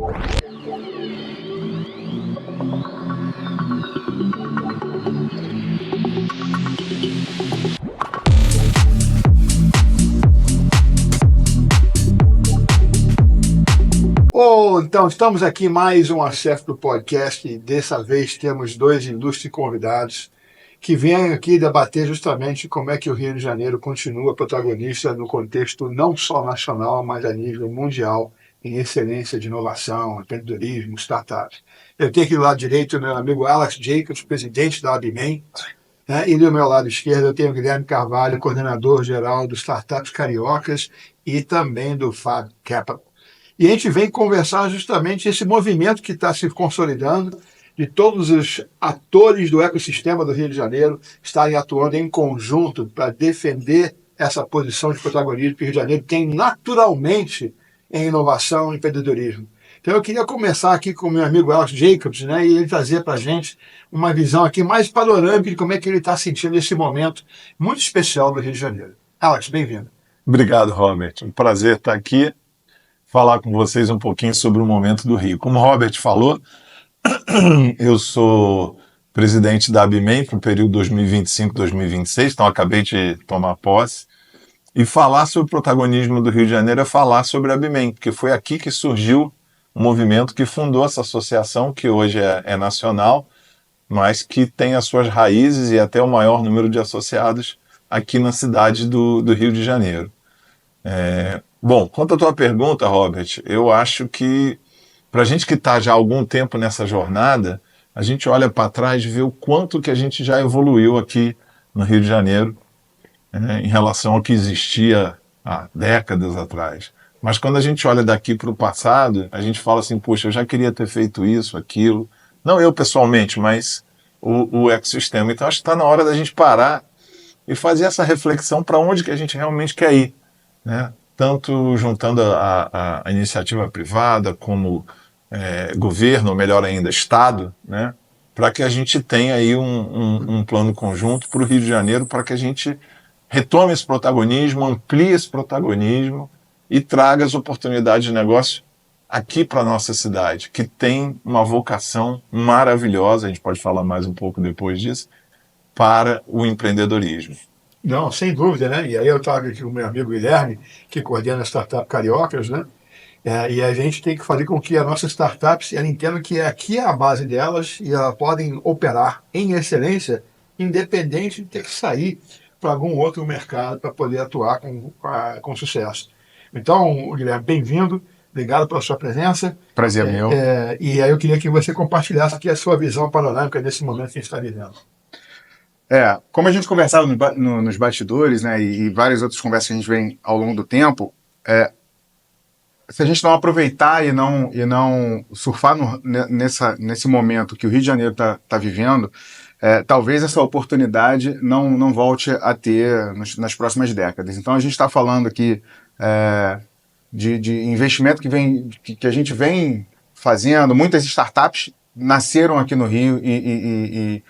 Então, estamos aqui em mais um acesso do podcast e dessa vez temos dois ilustres convidados que vêm aqui debater justamente como é que o Rio de Janeiro continua protagonista no contexto não só nacional, mas a nível mundial em excelência de inovação, empreendedorismo, startups. Eu tenho aqui do lado direito o meu amigo Alex Jacobs, presidente da Abimem, né? E do meu lado esquerdo eu tenho o Guilherme Carvalho, coordenador-geral do Startups Cariocas e também do Fab Capital. E a gente vem conversar justamente esse movimento que está se consolidando, de todos os atores do ecossistema do Rio de Janeiro estarem atuando em conjunto para defender essa posição de protagonismo que o Rio de Janeiro tem naturalmente em inovação e empreendedorismo. Então eu queria começar aqui com o meu amigo Alex Jacobs, né, e ele trazer para a gente uma visão aqui mais panorâmica de como é que ele está sentindo esse momento muito especial do Rio de Janeiro. Alex, bem-vindo. Obrigado, Robert. Um prazer estar aqui, falar com vocês um pouquinho sobre o momento do Rio. Como o Robert falou, eu sou presidente da Abimem para o período 2025-2026, então acabei de tomar posse. E falar sobre o protagonismo do Rio de Janeiro é falar sobre a Abimem, porque foi aqui que surgiu o movimento que fundou essa associação, que hoje é nacional, mas que tem as suas raízes e até o maior número de associados aqui na cidade do Rio de Janeiro. Bom, quanto à tua pergunta, Robert, eu acho que para a gente que está já há algum tempo nessa jornada, a gente olha para trás e vê o quanto que a gente já evoluiu aqui no Rio de Janeiro, em relação ao que existia há décadas atrás. Mas quando a gente olha daqui para o passado, a gente fala assim, poxa, eu já queria ter feito isso, aquilo. Não eu pessoalmente, mas o ecossistema. Então acho que está na hora da gente parar e fazer essa reflexão para onde que a gente realmente quer ir, né? Tanto juntando a iniciativa privada como governo, ou melhor ainda, Estado, né? Para que a gente tenha aí um plano conjunto para o Rio de Janeiro, para que a gente retome esse protagonismo, amplie esse protagonismo e traga as oportunidades de negócio aqui para a nossa cidade, que tem uma vocação maravilhosa, a gente pode falar mais um pouco depois disso, para o empreendedorismo. Não, sem dúvida, né? E aí eu trago aqui o meu amigo Guilherme, que coordena a Startup Cariocas, né? E a gente tem que fazer com que as nossas startups ela entendam que aqui é a base delas e elas podem operar em excelência, independente de ter que sair para algum outro mercado para poder atuar com sucesso. Então, Guilherme, bem-vindo, obrigado pela sua presença. Prazer meu. E aí eu queria que você compartilhasse aqui a sua visão panorâmica nesse momento que a gente está vivendo. Como a gente conversava nos bastidores, né, e várias outras conversas que a gente vem ao longo do tempo, se a gente não aproveitar e não surfar nesse momento que o Rio de Janeiro está vivendo, talvez essa oportunidade não volte a ter nas próximas décadas. Então a gente está falando aqui de investimento que a gente vem fazendo, muitas startups nasceram aqui no Rio e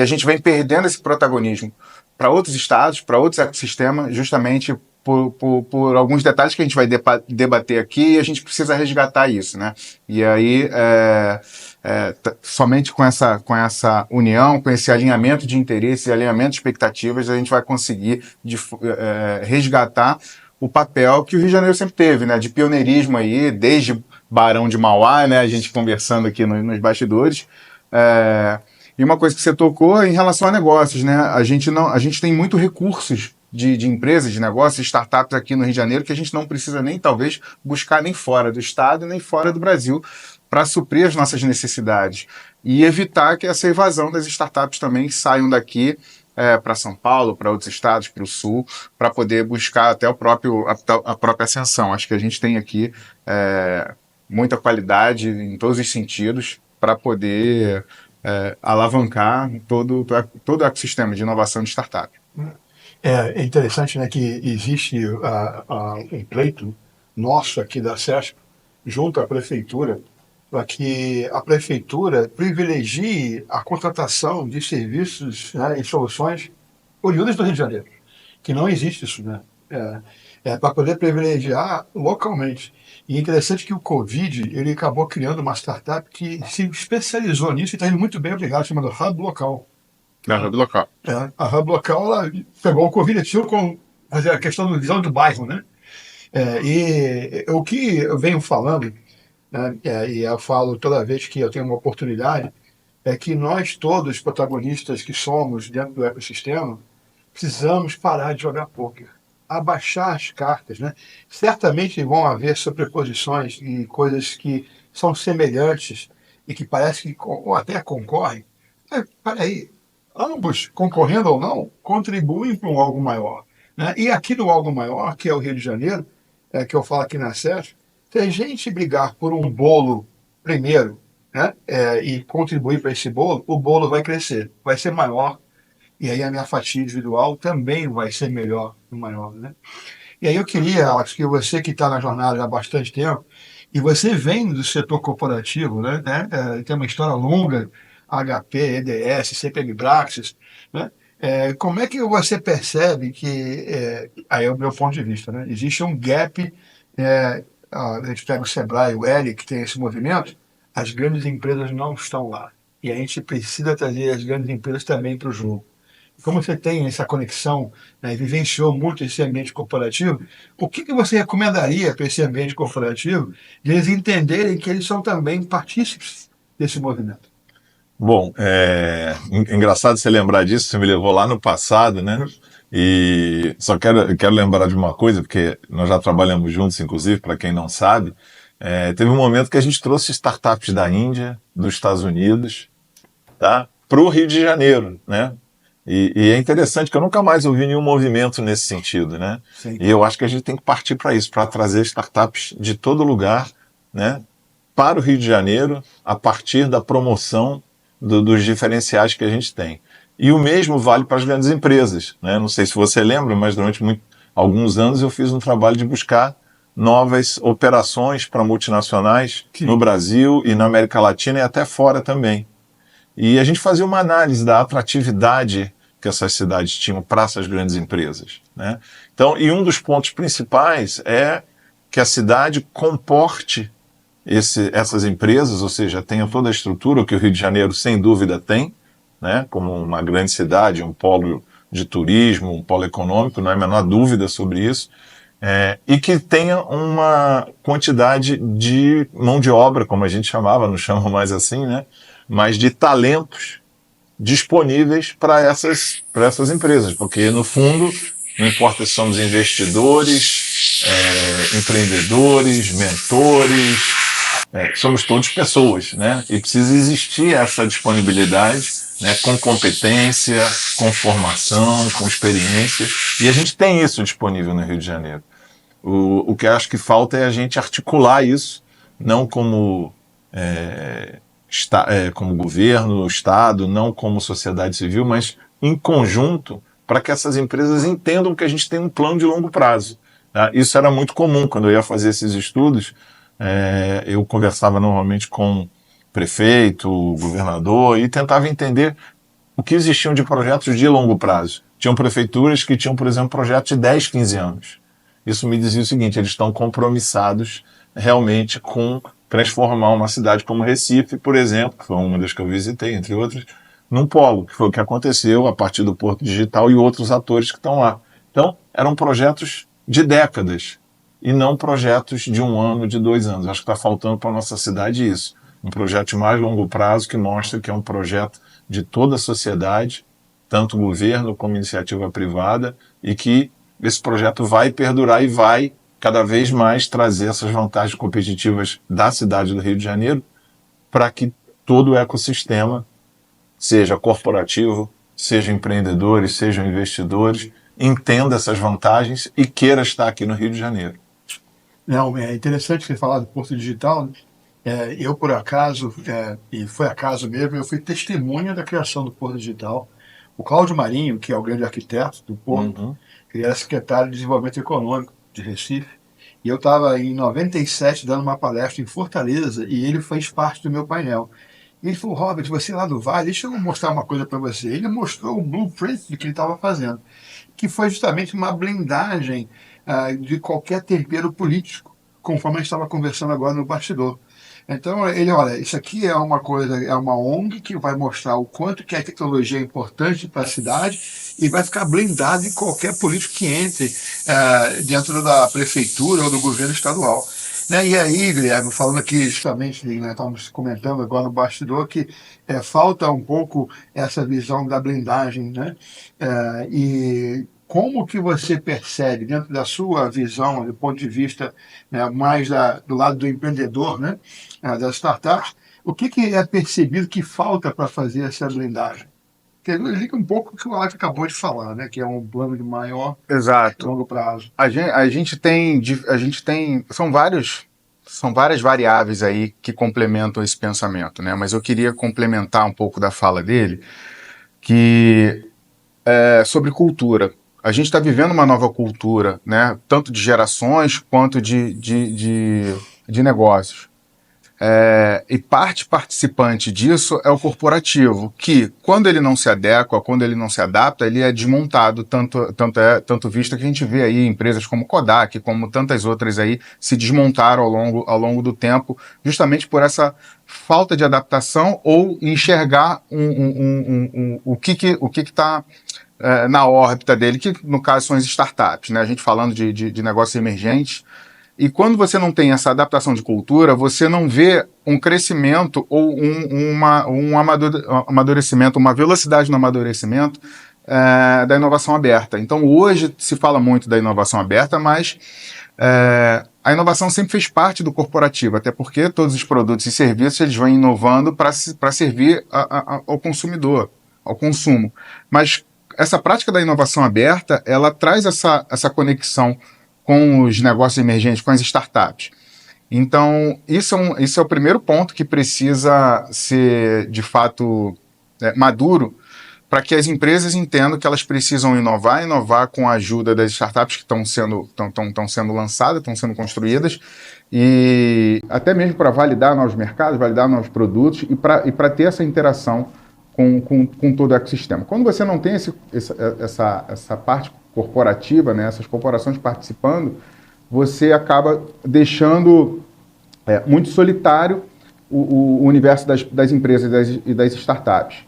a gente vem perdendo esse protagonismo para outros estados, para outros ecossistemas, justamente por alguns detalhes que a gente vai debater aqui, e a gente precisa resgatar isso, né? E aí, somente com essa união, com esse alinhamento de interesses, alinhamento de expectativas, a gente vai conseguir resgatar o papel que o Rio de Janeiro sempre teve, né? De pioneirismo aí, desde Barão de Mauá, né? A gente conversando aqui nos bastidores. E uma coisa que você tocou em relação a negócios, né? A gente tem muito recursos de empresas, de negócios, startups aqui no Rio de Janeiro que a gente não precisa nem, talvez, buscar nem fora do estado, nem fora do Brasil para suprir as nossas necessidades e evitar que essa evasão das startups também saiam daqui para São Paulo, para outros estados, para o sul, para poder buscar até a própria ascensão. Acho que a gente tem aqui muita qualidade em todos os sentidos para poder alavancar todo o ecossistema de inovação de startup. É interessante, né, que existe um pleito nosso aqui da CESP, junto à prefeitura, para que a prefeitura privilegie a contratação de serviços, né, e soluções oriundas do Rio de Janeiro, que não existe isso, né? para poder privilegiar localmente. E é interessante que o Covid ele acabou criando uma startup que se especializou nisso e está indo muito bem, obrigado, chamada Hub Local. Na hub local. A Hub Local ela pegou o Covid e tinha com fazer a questão do visão do bairro, né? E o que eu venho falando, né, e eu falo toda vez que eu tenho uma oportunidade, é que nós todos, protagonistas que somos dentro do ecossistema, precisamos parar de jogar pôquer, abaixar as cartas, né? Certamente vão haver sobreposições e coisas que são semelhantes e que parece que ou até concorrem. Mas, peraí, ambos, concorrendo ou não, contribuem para um algo maior, né? E aqui no algo maior, que é o Rio de Janeiro, que eu falo aqui na SESC, se a gente brigar por um bolo primeiro, né, e contribuir para esse bolo, o bolo vai crescer, vai ser maior, e aí a minha fatia individual também vai ser melhor e maior, né? E aí eu queria, Alex, que você que está na jornada há bastante tempo, e você vem do setor corporativo, tem uma história longa, HP, EDS, CPM Praxis, né? Como é que você percebe que, aí é o meu ponto de vista, né? Existe um gap, a gente pega o Sebrae, o L, que tem esse movimento, as grandes empresas não estão lá. E a gente precisa trazer as grandes empresas também para o jogo. Como você tem essa conexão, né, e vivenciou muito esse ambiente corporativo, o que você recomendaria para esse ambiente corporativo de eles entenderem que eles são também partícipes desse movimento? Bom, engraçado você lembrar disso, você me levou lá no passado, né? E só quero lembrar de uma coisa, porque nós já trabalhamos juntos, inclusive, para quem não sabe. Teve um momento que a gente trouxe startups da Índia, dos Estados Unidos, tá, para o Rio de Janeiro, né? E é interessante que eu nunca mais ouvi nenhum movimento nesse sentido, né? Sim. E eu acho que a gente tem que partir para isso, para trazer startups de todo lugar, né, para o Rio de Janeiro, a partir da promoção dos diferenciais que a gente tem. E o mesmo vale para as grandes empresas, né? Não sei se você lembra, mas durante alguns anos eu fiz um trabalho de buscar novas operações para multinacionais no Brasil e na América Latina e até fora também. E a gente fazia uma análise da atratividade que essas cidades tinham para essas grandes empresas, né? Então, e um dos pontos principais é que a cidade comporte essas empresas, ou seja, tenha toda a estrutura que o Rio de Janeiro sem dúvida tem, né? Como uma grande cidade, um polo de turismo, um polo econômico, não há a menor dúvida sobre isso, e que tenha uma quantidade de mão de obra, como a gente chamava, não chama mais assim, né? Mas de talentos disponíveis para essas empresas, porque no fundo não importa se somos investidores, empreendedores, mentores, somos todos pessoas, né? E precisa existir essa disponibilidade, né? Com competência, com formação, com experiência, e a gente tem isso disponível no Rio de Janeiro. O que eu acho que falta é a gente articular isso, não como como governo, Estado, não como sociedade civil, mas em conjunto, para que essas empresas entendam que a gente tem um plano de longo prazo. Tá? Isso era muito comum quando eu ia fazer esses estudos. Eu conversava normalmente com o prefeito, o governador, e tentava entender o que existiam de projetos de longo prazo. Tinham prefeituras que tinham, por exemplo, projetos de 10, 15 anos. Isso me dizia o seguinte: eles estão compromissados realmente com transformar uma cidade como Recife, por exemplo, que foi uma das que eu visitei, entre outras, num polo, que foi o que aconteceu a partir do Porto Digital e outros atores que estão lá. Então, eram projetos de décadas, e não projetos de 1 ano, de 2 anos. Acho que está faltando para a nossa cidade isso. Um projeto de mais longo prazo que mostra que é um projeto de toda a sociedade, tanto governo como iniciativa privada, e que esse projeto vai perdurar e vai cada vez mais trazer essas vantagens competitivas da cidade do Rio de Janeiro para que todo o ecossistema, seja corporativo, seja empreendedores, sejam investidores, entenda essas vantagens e queira estar aqui no Rio de Janeiro. Não, é interessante você falar do Porto Digital. Eu, por acaso, e foi acaso mesmo, eu fui testemunha da criação do Porto Digital. O Cláudio Marinho, que é o grande arquiteto do Porto, ele era secretário de Desenvolvimento Econômico de Recife, e eu estava em 97 dando uma palestra em Fortaleza, e ele fez parte do meu painel. E ele falou: Robert, você lá do Vale, deixa eu mostrar uma coisa para você. Ele mostrou o blueprint do que ele estava fazendo, que foi justamente uma blindagem de qualquer tempero político, conforme a gente estava conversando agora no bastidor. Então, ele, olha, isso aqui é uma coisa, é uma ONG que vai mostrar o quanto que a tecnologia é importante para a cidade e vai ficar blindado de qualquer político que entre dentro da prefeitura ou do governo estadual. Né? E aí, Guilherme, falando aqui justamente, né, estamos comentando agora no bastidor que falta um pouco essa visão da blindagem, né? E como que você percebe, dentro da sua visão, do ponto de vista, né, mais do lado do empreendedor, né, das startups, o que é percebido que falta para fazer essa blindagem? Porque liga um pouco o que o Alex acabou de falar, né, que é um plano de maior Exato. longo prazo. A gente tem, são várias variáveis aí que complementam esse pensamento, né? Mas eu queria complementar um pouco da fala dele, que é sobre cultura. A gente está vivendo uma nova cultura, né? Tanto de gerações quanto de negócios. E parte participante disso é o corporativo, que quando ele não se adequa, quando ele não se adapta, ele é desmontado, tanto visto que a gente vê aí empresas como Kodak, como tantas outras aí, se desmontaram ao longo do tempo, justamente por essa falta de adaptação ou enxergar o que está na órbita dele, que no caso são as startups, né? A gente falando de negócios emergentes. E quando você não tem essa adaptação de cultura, você não vê um crescimento ou um amadurecimento, uma velocidade no amadurecimento da inovação aberta. Então hoje se fala muito da inovação aberta, mas a inovação sempre fez parte do corporativo, até porque todos os produtos e serviços eles vão inovando para servir ao consumidor, ao consumo. Mas essa prática da inovação aberta, ela traz essa conexão com os negócios emergentes, com as startups. Então, isso é o primeiro ponto que precisa ser, de fato, maduro, para que as empresas entendam que elas precisam inovar com a ajuda das startups que estão sendo lançadas, estão sendo construídas, e até mesmo para validar novos mercados, validar novos produtos, e para ter essa interação com todo o ecossistema. Quando você não tem essa parte corporativa, né, essas corporações participando, você acaba deixando muito solitário o universo das empresas e das startups.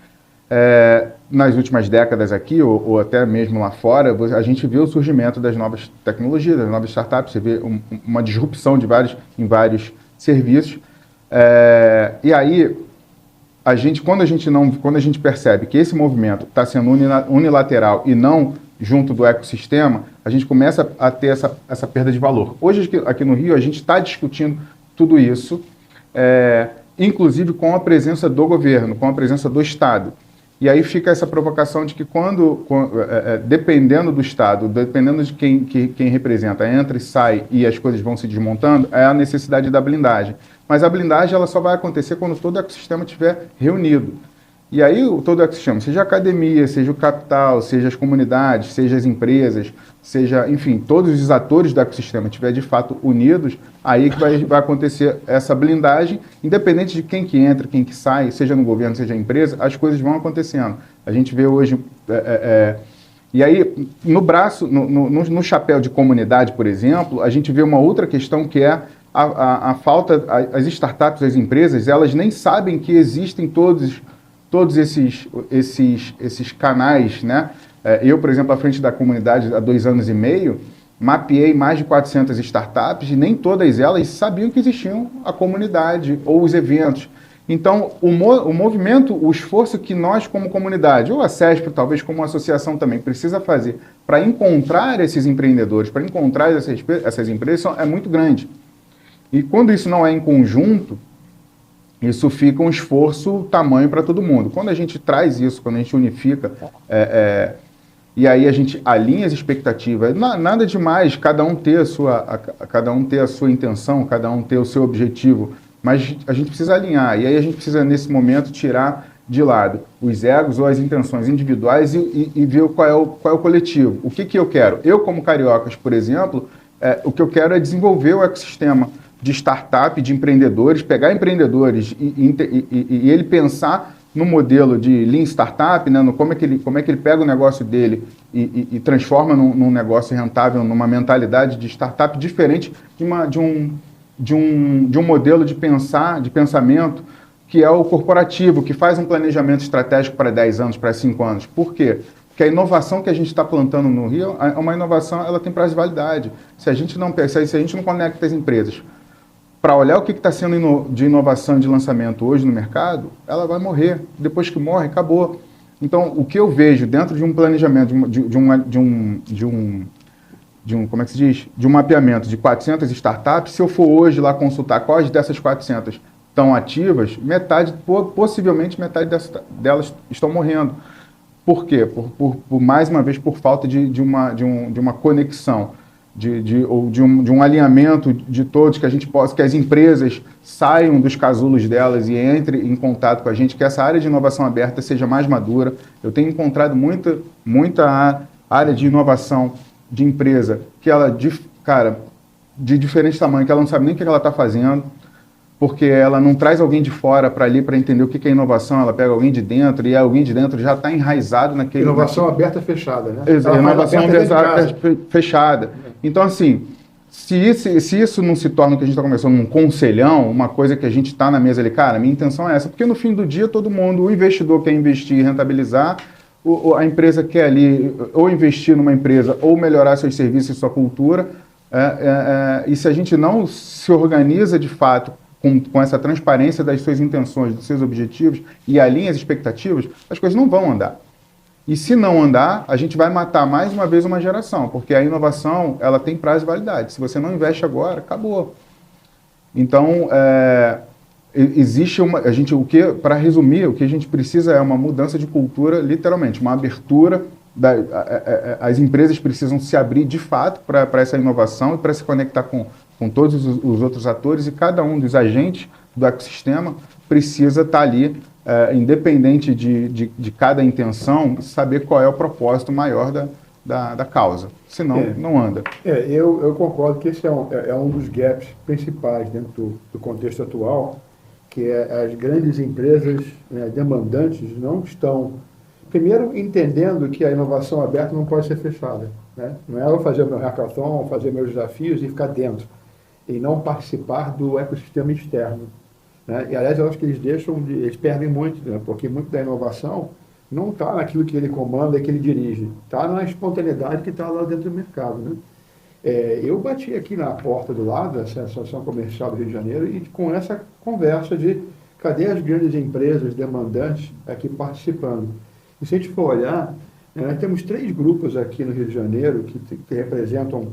Nas últimas décadas aqui, ou até mesmo lá fora, a gente vê o surgimento das novas tecnologias, das novas startups, você vê uma disrupção em vários serviços. E aí, quando a gente percebe que esse movimento está sendo unilateral e não junto do ecossistema, a gente começa a ter essa perda de valor. Hoje, aqui no Rio, a gente está discutindo tudo isso, inclusive com a presença do governo, com a presença do Estado. E aí fica essa provocação de que dependendo do Estado, dependendo de quem representa, entra e sai e as coisas vão se desmontando, é a necessidade da blindagem. Mas a blindagem ela só vai acontecer quando todo o ecossistema estiver reunido. E aí todo o ecossistema, seja a academia, seja o capital, seja as comunidades, seja as empresas, seja, enfim, todos os atores do ecossistema estiverem de fato unidos, aí que vai acontecer essa blindagem, independente de quem que entra, quem que sai, seja no governo, seja a empresa, as coisas vão acontecendo. A gente vê hoje... E aí, no chapéu de comunidade, por exemplo, a gente vê uma outra questão que é a falta... As startups, as empresas, elas nem sabem que existem todos esses canais, né? Eu, por exemplo, à frente da comunidade há 2 anos e meio, mapeei mais de 400 startups e nem todas elas sabiam que existiam a comunidade ou os eventos. Então, o movimento, o esforço que nós como comunidade, ou a CESP talvez como associação também, precisa fazer para encontrar esses empreendedores, para encontrar essas empresas, é muito grande. E quando isso não é em conjunto, isso fica um esforço tamanho para todo mundo. Quando a gente traz isso, quando a gente unifica, e aí a gente alinha as expectativas, nada demais, cada um ter a sua intenção, cada um ter o seu objetivo, mas a gente precisa alinhar, e aí a gente precisa, nesse momento, tirar de lado os egos ou as intenções individuais e ver qual é o coletivo. O que eu quero? Eu, como Cariocas, por exemplo, o que eu quero é desenvolver o ecossistema de startup, de empreendedores, pegar empreendedores e ele pensar no modelo de Lean Startup, né, como é que ele pega o negócio dele e transforma num negócio rentável, numa mentalidade de startup diferente de um modelo de pensamento que é o corporativo, que faz um planejamento estratégico para 10 anos, para 5 anos. Por quê? Porque a inovação que a gente está plantando no Rio é uma inovação, ela tem prazo de validade. Se a gente não conecta as empresas para olhar o que está sendo de inovação e de lançamento hoje no mercado, ela vai morrer. Depois que morre, acabou. Então, o que eu vejo dentro de um planejamento, como é que se diz? De um mapeamento de 400 startups, se eu for hoje lá consultar quais dessas 400 estão ativas, possivelmente metade delas estão morrendo. Por quê? Mais uma vez, por falta de uma conexão, de um alinhamento de todos, que as empresas saiam dos casulos delas e entrem em contato com a gente, que essa área de inovação aberta seja mais madura. Eu tenho encontrado muita área de inovação de empresa que ela, de diferente tamanho, que ela não sabe nem o que ela está fazendo, porque ela não traz alguém de fora para entender o que é inovação, ela pega alguém de dentro, e alguém de dentro já está enraizado naquele... Inovação aberta fechada, né? Inovação aberta fechada. Então, assim, se isso não se torna o que a gente está conversando, um conselhão, uma coisa que a gente está na mesa ali, cara, minha intenção é essa, porque no fim do dia todo mundo, o investidor quer investir e rentabilizar, a empresa quer ali ou investir numa empresa ou melhorar seus serviços e sua cultura, e se a gente não se organiza de fato com essa transparência das suas intenções, dos seus objetivos e alinha as expectativas, as coisas não vão andar. E se não andar, a gente vai matar mais uma vez uma geração, porque a inovação ela tem prazo de validade. Se você não investe agora, acabou. Então, existe para resumir, o que a gente precisa é uma mudança de cultura, literalmente, uma abertura. As empresas precisam se abrir de fato para essa inovação e para se conectar com todos os outros atores, e cada um dos agentes do ecossistema precisa estar ali, independente de cada intenção, saber qual é o propósito maior da causa. Senão, não anda. Eu concordo que esse é um dos gaps principais dentro do contexto atual, que as grandes empresas, né, demandantes não estão, primeiro, entendendo que a inovação aberta não pode ser fechada. Né? Não é eu fazer o meu hackathon, fazer meus desafios e ficar dentro, e não participar do ecossistema externo. Né? E, aliás, eu acho que eles perdem muito, né? Porque muito da inovação não está naquilo que ele comanda e que ele dirige, está na espontaneidade que está lá dentro do mercado. Né? Eu bati aqui na porta do lado da Associação Comercial do Rio de Janeiro e com essa conversa de cadê as grandes empresas demandantes aqui participando. E se a gente for olhar, nós temos 3 grupos aqui no Rio de Janeiro que representam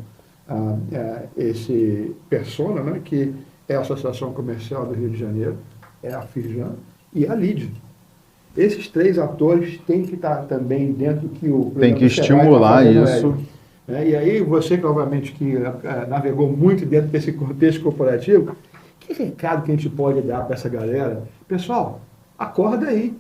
esse persona, né, que é a Associação Comercial do Rio de Janeiro, é a Firjan e a LID. Esses 3 atores têm que estar também dentro que o... Tem que estimular isso. E aí, você, novamente, que navegou muito dentro desse contexto corporativo, que recado que a gente pode dar para essa galera? Pessoal, acorda aí,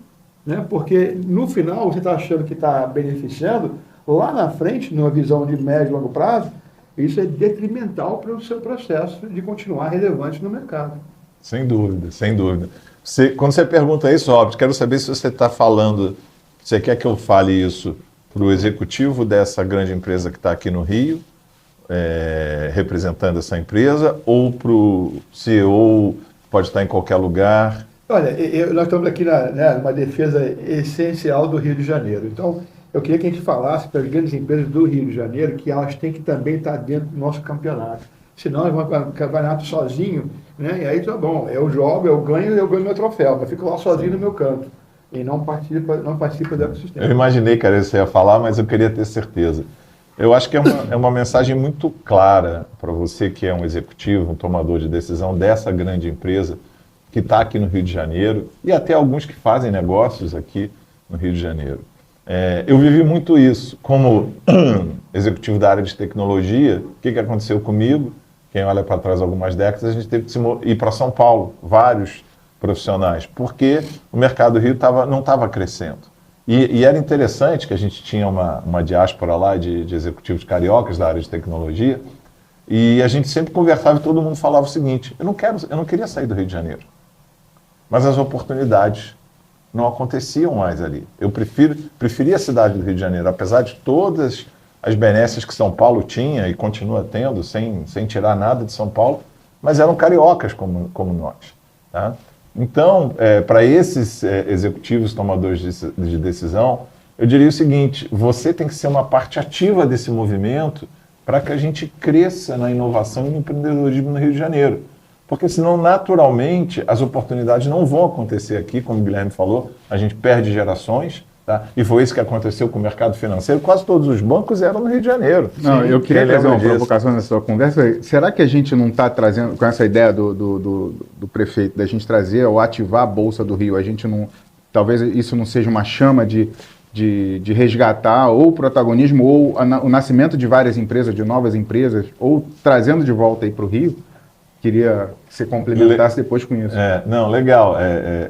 né? Porque no final você está achando que está beneficiando, lá na frente, numa visão de médio e longo prazo, isso é detrimental para o seu processo de continuar relevante no mercado. Sem dúvida, sem dúvida. Quando você pergunta isso, óbvio, quero saber se você está falando, você quer que eu fale isso para o executivo dessa grande empresa que está aqui no Rio, representando essa empresa, ou para o CEO, pode estar em qualquer lugar? Olha, nós estamos aqui numa defesa essencial do Rio de Janeiro. Então, eu queria que a gente falasse para as grandes empresas do Rio de Janeiro que elas têm que também estar dentro do nosso campeonato. Senão, elas vão para o campeonato sozinho, né? E aí tá bom, eu jogo, eu ganho meu troféu, mas fico lá sozinho no meu canto. E não participa do ecossistema. Eu imaginei que era isso que você ia falar, mas eu queria ter certeza. Eu acho que é uma mensagem muito clara para você que é um executivo, um tomador de decisão dessa grande empresa que está aqui no Rio de Janeiro e até alguns que fazem negócios aqui no Rio de Janeiro. Eu vivi muito isso. Como executivo da área de tecnologia, o que aconteceu comigo? Quem olha para trás algumas décadas, a gente teve que ir para São Paulo, vários profissionais, porque o mercado do Rio não estava crescendo. E era interessante que a gente tinha uma diáspora lá de executivos cariocas da área de tecnologia, e a gente sempre conversava e todo mundo falava o seguinte: eu não queria sair do Rio de Janeiro, mas as oportunidades não aconteciam mais ali. Eu preferia a cidade do Rio de Janeiro, apesar de todas as benesses que São Paulo tinha e continua tendo, sem tirar nada de São Paulo, mas eram cariocas como nós. Tá? Então, para esses executivos tomadores de decisão, eu diria o seguinte: você tem que ser uma parte ativa desse movimento para que a gente cresça na inovação e no empreendedorismo no Rio de Janeiro. Porque senão, naturalmente, as oportunidades não vão acontecer aqui, como o Guilherme falou, a gente perde gerações, tá? E foi isso que aconteceu com o mercado financeiro, quase todos os bancos eram no Rio de Janeiro. Não, Sim, eu queria fazer uma disso? provocação nessa sua conversa. Será que a gente não está trazendo, com essa ideia do prefeito, da gente trazer ou ativar a Bolsa do Rio, a gente não, talvez isso não seja uma chama de resgatar ou o protagonismo ou o nascimento de várias empresas, de novas empresas, ou trazendo de volta aí para o Rio? Queria que você complementasse depois com isso. Não, legal.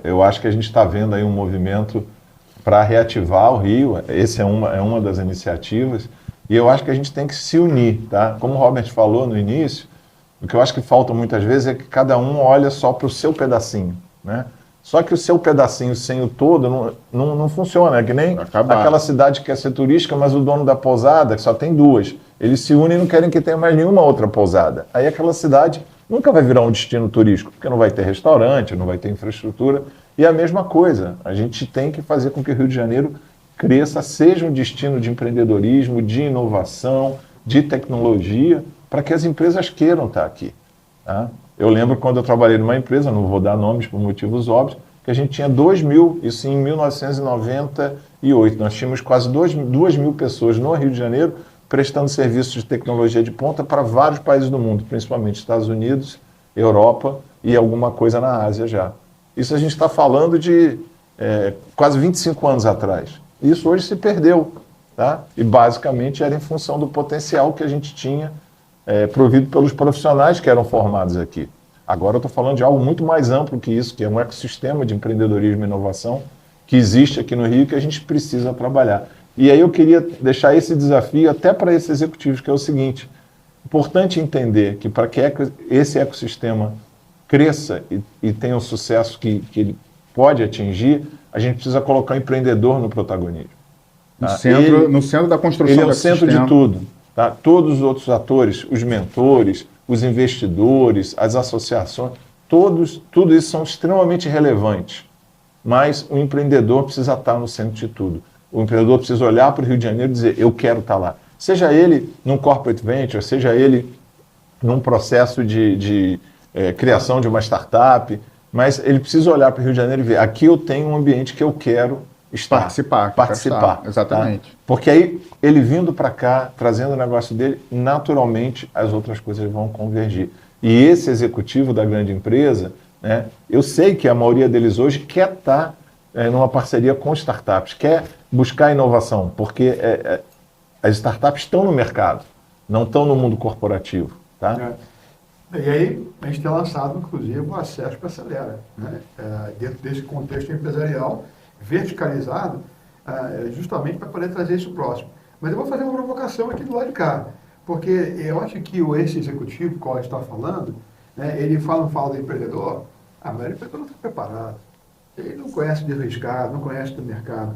Eu acho que a gente está vendo aí um movimento para reativar o Rio. Essa é uma das iniciativas. E eu acho que a gente tem que se unir, tá? Como o Robert falou no início, o que eu acho que falta muitas vezes é que cada um olha só para o seu pedacinho, né? Só que o seu pedacinho sem o todo não funciona. É que nem aquela cidade que quer ser turística, mas o dono da pousada, que só tem duas, eles se unem e não querem que tenha mais nenhuma outra pousada. Aí aquela cidade nunca vai virar um destino turístico, porque não vai ter restaurante, não vai ter infraestrutura. E a mesma coisa, a gente tem que fazer com que o Rio de Janeiro cresça, seja um destino de empreendedorismo, de inovação, de tecnologia, para que as empresas queiram estar aqui. Tá? Eu lembro quando eu trabalhei numa empresa, não vou dar nomes por motivos óbvios, que a gente tinha 2.000, isso em 1998, nós tínhamos quase 2.000 pessoas no Rio de Janeiro prestando serviços de tecnologia de ponta para vários países do mundo, principalmente Estados Unidos, Europa e alguma coisa na Ásia já. Isso a gente está falando de quase 25 anos atrás. Isso hoje se perdeu, tá? E basicamente era em função do potencial que a gente tinha provido pelos profissionais que eram formados aqui. Agora eu estou falando de algo muito mais amplo que isso, que é um ecossistema de empreendedorismo e inovação que existe aqui no Rio e que a gente precisa trabalhar. E aí eu queria deixar esse desafio até para esses executivos, que é o seguinte: importante entender que para que esse ecossistema cresça e tenha o sucesso que ele pode atingir, a gente precisa colocar o empreendedor no protagonismo. Tá? No centro da construção ele é do o centro de tudo. Tá? Todos os outros atores, os mentores, os investidores, as associações, tudo isso são extremamente relevantes. Mas o empreendedor precisa estar no centro de tudo. O empreendedor precisa olhar para o Rio de Janeiro e dizer: eu quero estar lá. Seja ele num corporate venture, seja ele num processo de criação de uma startup, mas ele precisa olhar para o Rio de Janeiro e ver: aqui eu tenho um ambiente que eu quero estar. Participar. Exatamente. Tá? Porque aí, ele vindo para cá, trazendo o negócio dele, naturalmente as outras coisas vão convergir. E esse executivo da grande empresa, né, eu sei que a maioria deles hoje quer estar numa parceria com startups, quer buscar inovação, porque as startups estão no mercado, não estão no mundo corporativo. Tá? E aí, a gente tem lançado, inclusive, o Acesso para Acelera, né? Dentro desse contexto empresarial, verticalizado, justamente para poder trazer isso próximo. Mas eu vou fazer uma provocação aqui do lado de cá, porque eu acho que esse executivo, qual a gente está falando, né, ele fala do empreendedor, mas o empreendedor não está preparado. Ele não conhece de riscado, não conhece do mercado.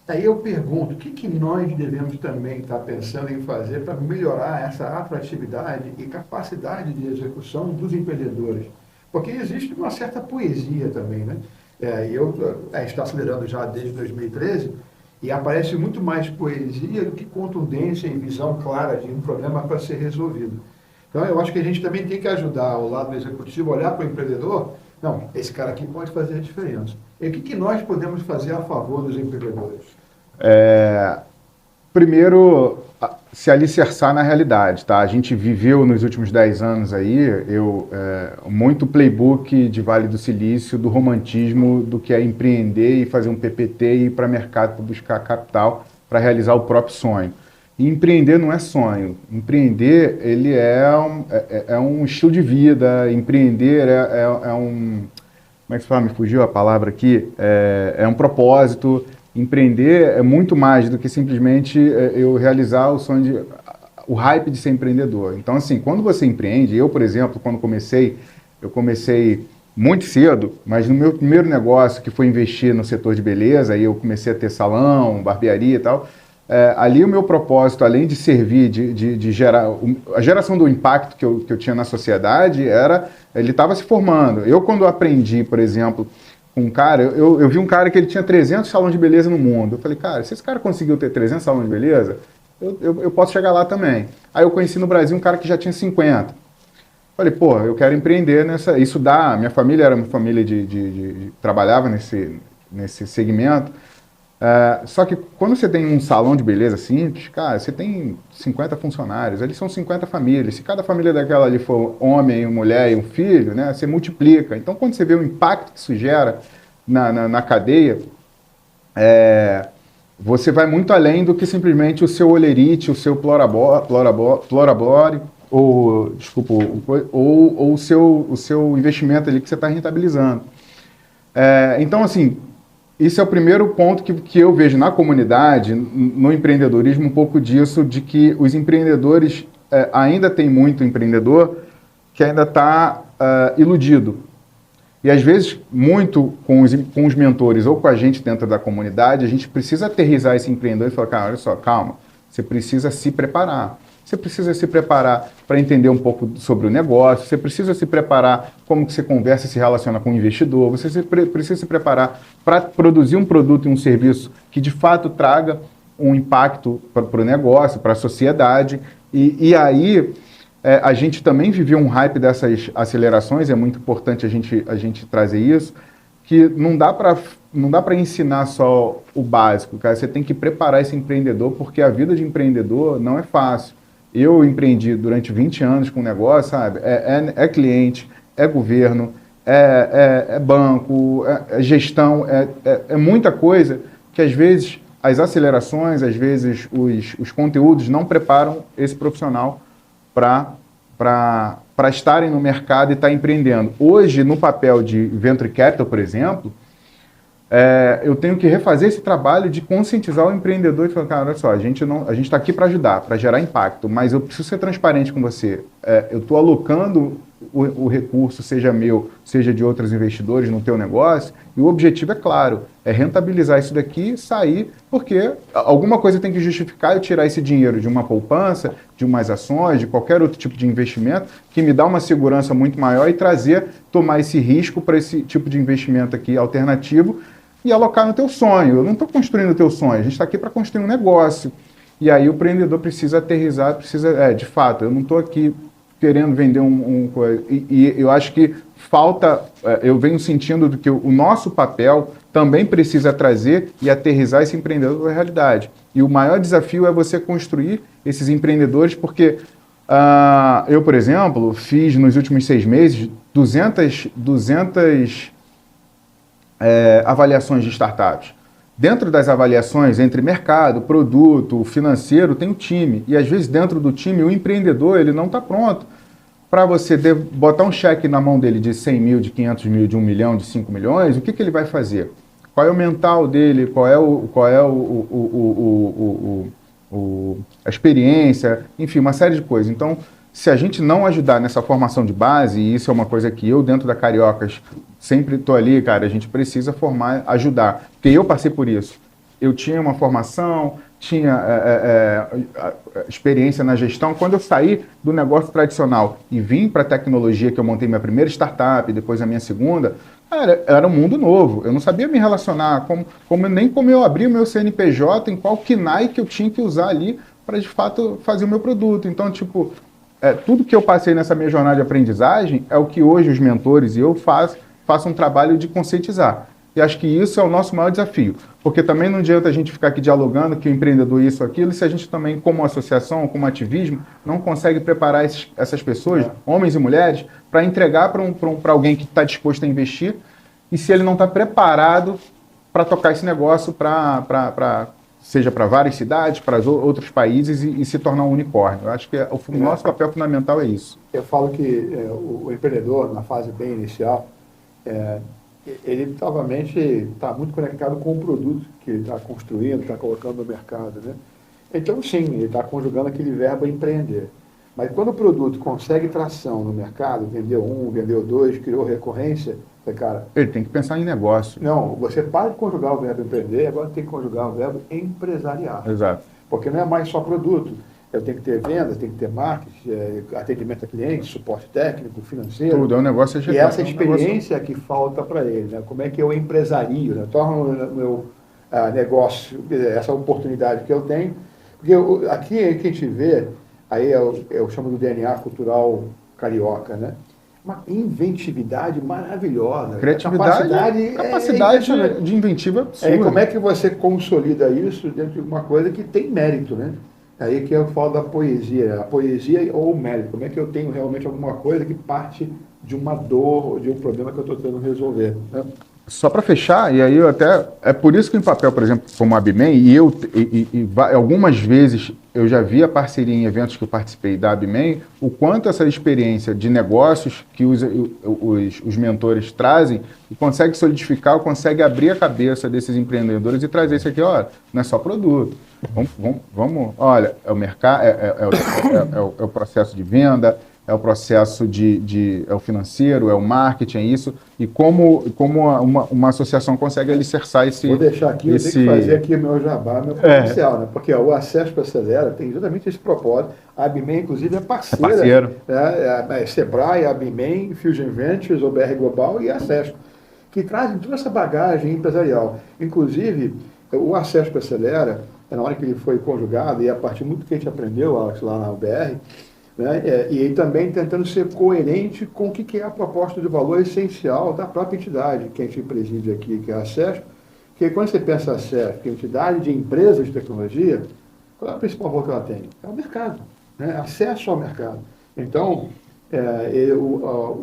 Aí eu pergunto, o que nós devemos também estar pensando em fazer para melhorar essa atratividade e capacidade de execução dos empreendedores? Porque existe uma certa poesia também, né? A gente está acelerando já desde 2013 e aparece muito mais poesia do que contundência e visão clara de um problema para ser resolvido. Então eu acho que a gente também tem que ajudar o lado executivo, olhar para o empreendedor. Não, esse cara aqui pode fazer a diferença. E o que nós podemos fazer a favor dos empreendedores? Primeiro, se alicerçar na realidade. Tá? A gente viveu nos últimos 10 anos aí, muito playbook de Vale do Silício, do romantismo, do que é empreender e fazer um PPT e ir para o mercado para buscar capital para realizar o próprio sonho. E empreender não é sonho. Empreender, ele é um estilo de vida. Empreender é um... Como é que se fala? Me fugiu a palavra aqui. É um propósito. Empreender é muito mais do que simplesmente eu realizar o sonho o hype de ser empreendedor. Então, assim, quando você empreende, eu, por exemplo, quando eu comecei muito cedo, mas no meu primeiro negócio, que foi investir no setor de beleza, aí eu comecei a ter salão, barbearia e tal, ali o meu propósito, além de servir, de gerar, a geração do impacto que eu tinha na sociedade, ele estava se formando. Eu, quando aprendi, por exemplo, com um cara, eu vi um cara que ele tinha 300 salões de beleza no mundo. Eu falei, cara, se esse cara conseguiu ter 300 salões de beleza, eu posso chegar lá também. Aí eu conheci no Brasil um cara que já tinha 50. Falei, pô, eu quero empreender nessa... Isso dá... Minha família era uma família trabalhava nesse segmento. Só que quando você tem um salão de beleza simples, cara, você tem 50 funcionários, eles são 50 famílias. Se cada família daquela ali for homem, mulher e um filho, né, você multiplica. Então, quando você vê o impacto que isso gera na cadeia, você vai muito além do que simplesmente o seu olerite, o seu plorabore, ou o seu investimento ali que você está rentabilizando. Então, assim, isso é o primeiro ponto que eu vejo na comunidade, no empreendedorismo, um pouco disso, de que os empreendedores, ainda tem muito empreendedor que ainda está iludido. E às vezes, muito com os mentores ou com a gente dentro da comunidade, a gente precisa aterrissar esse empreendedor e falar, cara, olha só, calma, você precisa se preparar. Você precisa se preparar para entender um pouco sobre o negócio, você precisa se preparar como que você conversa e se relaciona com o investidor, você precisa se preparar para produzir um produto e um serviço que de fato traga um impacto para o negócio, para a sociedade. E aí a gente também viveu um hype dessas acelerações, é muito importante a gente trazer isso, que não dá para ensinar só o básico, cara. Você tem que preparar esse empreendedor, porque a vida de empreendedor não é fácil. Eu empreendi durante 20 anos com o negócio, sabe? É cliente, é governo, é banco, é gestão, é muita coisa que às vezes as acelerações, às vezes os conteúdos não preparam esse profissional para estarem no mercado e estar empreendendo. Hoje, no papel de Venture Capital, por exemplo, eu tenho que refazer esse trabalho de conscientizar o empreendedor e falar, cara, olha só, a gente está aqui para ajudar, para gerar impacto, mas eu preciso ser transparente com você. Eu estou alocando o recurso, seja meu, seja de outros investidores no teu negócio, e o objetivo é claro, é rentabilizar isso daqui e sair, porque alguma coisa tem que justificar eu tirar esse dinheiro de uma poupança, de umas ações, de qualquer outro tipo de investimento, que me dá uma segurança muito maior e tomar esse risco para esse tipo de investimento aqui alternativo, e alocar no teu sonho. Eu não estou construindo o teu sonho, a gente está aqui para construir um negócio. E aí o empreendedor precisa aterrissar, de fato, eu não estou aqui querendo vender e eu acho que falta, eu venho sentindo do que o nosso papel também precisa trazer e aterrissar esse empreendedor para a realidade. E o maior desafio é você construir esses empreendedores, porque eu, por exemplo, fiz nos últimos 6 meses 200 avaliações de startups. Dentro das avaliações entre mercado, produto, financeiro, tem o time. E às vezes dentro do time o empreendedor ele não está pronto para você botar um cheque na mão dele de 100 mil, de 500 mil, de 1 milhão, de 5 milhões. O que ele vai fazer? Qual é o mental dele? Qual é a experiência? Enfim, uma série de coisas. Então, se a gente não ajudar nessa formação de base, e isso é uma coisa que eu, dentro da Cariocas, sempre estou ali, cara, a gente precisa formar, ajudar. Porque eu passei por isso. Eu tinha uma formação, tinha experiência na gestão. Quando eu saí do negócio tradicional e vim para a tecnologia, que eu montei minha primeira startup, depois a minha segunda, cara, era um mundo novo. Eu não sabia me relacionar, nem como eu abri o meu CNPJ, em qual KNAI que eu tinha que usar ali para, de fato, fazer o meu produto. Então, tipo, tudo que eu passei nessa minha jornada de aprendizagem é o que hoje os mentores e eu faço um trabalho de conscientizar. E acho que isso é o nosso maior desafio, porque também não adianta a gente ficar aqui dialogando que o empreendedor isso, aquilo, se a gente também, como associação, como ativismo, não consegue preparar essas pessoas, homens e mulheres, para entregar para alguém que está disposto a investir, e se ele não está preparado para tocar esse negócio, seja para várias cidades, para outros países e se tornar um unicórnio. Eu acho que o nosso papel fundamental é isso. Eu falo que o empreendedor, na fase bem inicial, ele novamente está muito conectado com o produto que ele está construindo, está colocando no mercado, né? Então, sim, ele está conjugando aquele verbo empreender. Mas quando o produto consegue tração no mercado, vendeu um, vendeu dois, criou recorrência, cara, Ele tem que pensar em negócio. não, você para de conjugar o verbo empreender, agora tem que conjugar o verbo empresariar. Exato. Porque não é mais só produto. Eu tenho que ter vendas, tem que ter marketing, atendimento a clientes, suporte técnico, financeiro. Tudo, é um negócio E essa experiência que falta para ele, né? Como é que eu empresario, né? Torno o meu negócio, essa oportunidade que eu tenho. Porque aqui a gente vê, aí eu chamo do DNA cultural carioca, né? Uma inventividade maravilhosa. Criatividade, capacidade de inventiva absurda. Como é que você consolida isso dentro de uma coisa que tem mérito, né? Aí que eu falo da poesia, a poesia ou o mérito. Como é que eu tenho realmente alguma coisa que parte de uma dor, de um problema que eu estou tentando resolver, né? Só para fechar, e aí eu até... É por isso que em papel, por exemplo, como a Abimem, algumas vezes eu já vi a parceria em eventos que eu participei da Abimem, o quanto essa experiência de negócios que os mentores trazem, e consegue solidificar, consegue abrir a cabeça desses empreendedores e trazer isso aqui, olha, não é só produto. Vamos olha, é o mercado, é o processo de venda, é o processo é o financeiro, é o marketing, é isso, e como uma associação consegue alicerçar esse... Vou deixar aqui, eu tenho que fazer aqui o meu jabá, meu potencial, né? Porque o Acesso Acelera tem exatamente esse propósito. A Abimem, inclusive, é parceira. É Sebrae, a Abimem, Fusion Ventures, o BR Global e a Acesso, que trazem toda essa bagagem empresarial. Inclusive, o Acesso Acelera, na hora que ele foi conjugado, e a partir muito que a gente aprendeu, Alex, lá na UBR, né? E também tentando ser coerente com o que é a proposta de valor essencial da própria entidade que a gente preside aqui, que é a Acesso, que quando você pensa a Acesso, que é a entidade de empresas de tecnologia, qual é o principal valor que ela tem? É o mercado, né? Acesso ao mercado. Então,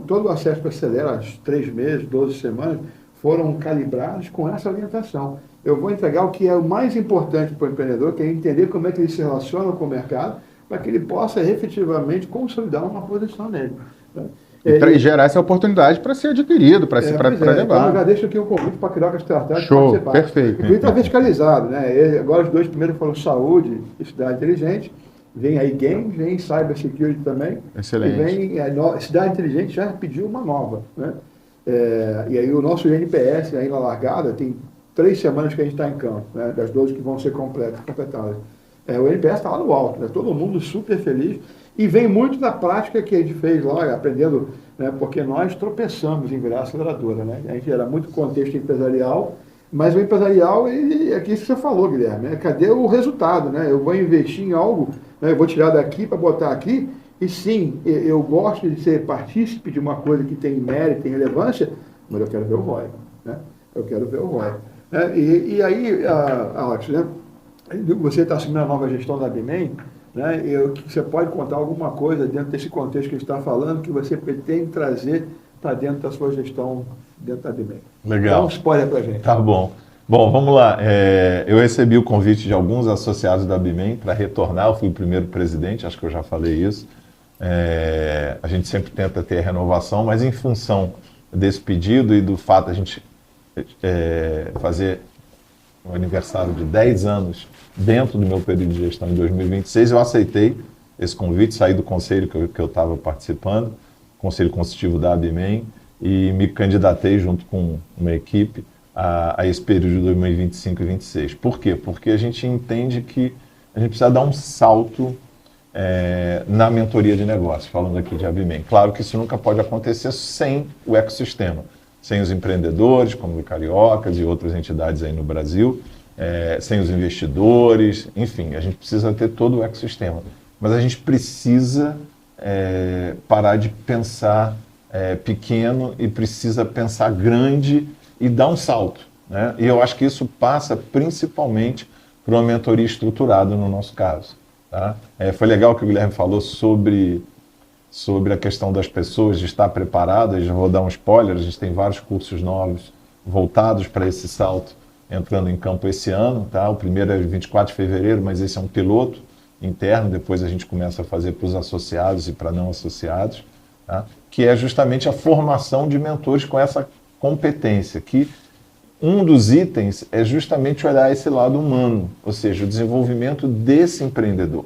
todo o Acesso Acelera, as 3 meses, 12 semanas, foram calibrados com essa orientação. Eu vou entregar o que é o mais importante para o empreendedor, que é entender como é que ele se relaciona com o mercado, para que ele possa efetivamente consolidar uma posição nele. Né? E gerar essa oportunidade para ser adquirido, para levar. Então, eu já deixo aqui um convite para criar as startups. Show, perfeito. E está verticalizado, né? Agora os dois primeiros foram saúde e cidade inteligente. Vem aí games, vem cybersecurity também. Excelente. E vem cidade inteligente já pediu uma nova, né? E aí o nosso NPS aí na largada tem 3 semanas que a gente está em campo, né? Das 12 que vão ser completadas. O NPS está lá no alto, né? Todo mundo super feliz. E vem muito da prática que a gente fez lá, aprendendo, né? Porque nós tropeçamos em virar aceleradora, né? A gente era muito contexto empresarial, mas o empresarial, é aquilo que você falou, Guilherme, né? Cadê o resultado, né? Eu vou investir em algo, né? Eu vou tirar daqui para botar aqui, e sim, eu gosto de ser partícipe de uma coisa que tem mérito, tem relevância, mas eu quero ver o ROI, né? Eu quero ver o ROI. E aí, Alex, né? Você está assumindo a nova gestão da Abimem, né? Você pode contar alguma coisa dentro desse contexto que a gente está falando que você pretende trazer para dentro da sua gestão dentro da Abimem? Legal. Dá um spoiler para a gente. Tá bom. Bom, vamos lá. Eu recebi o convite de alguns associados da Abimem para retornar. Eu fui o primeiro presidente, acho que eu já falei isso. A gente sempre tenta ter renovação, mas em função desse pedido e do fato de a gente fazer um aniversário de 10 anos dentro do meu período de gestão em 2026, eu aceitei esse convite, saí do conselho que eu estava participando, conselho consultivo da Abimem, e me candidatei junto com uma equipe a esse período de 2025 e 2026. Por quê? Porque a gente entende que a gente precisa dar um salto na mentoria de negócio, falando aqui de Abimem. Claro que isso nunca pode acontecer sem o ecossistema, sem os empreendedores, como o Cariocas e outras entidades aí no Brasil, sem os investidores, enfim, a gente precisa ter todo o ecossistema. Mas a gente precisa parar de pensar pequeno e precisa pensar grande e dar um salto, né? E eu acho que isso passa principalmente por uma mentoria estruturada no nosso caso. Tá? Foi legal que o Guilherme falou sobre a questão das pessoas de estar preparadas. Já vou dar um spoiler, a gente tem vários cursos novos voltados para esse salto entrando em campo esse ano. Tá? O primeiro é 24 de fevereiro, mas esse é um piloto interno, depois a gente começa a fazer para os associados e para não associados, tá? Que é justamente a formação de mentores com essa competência, que um dos itens é justamente olhar esse lado humano, ou seja, o desenvolvimento desse empreendedor.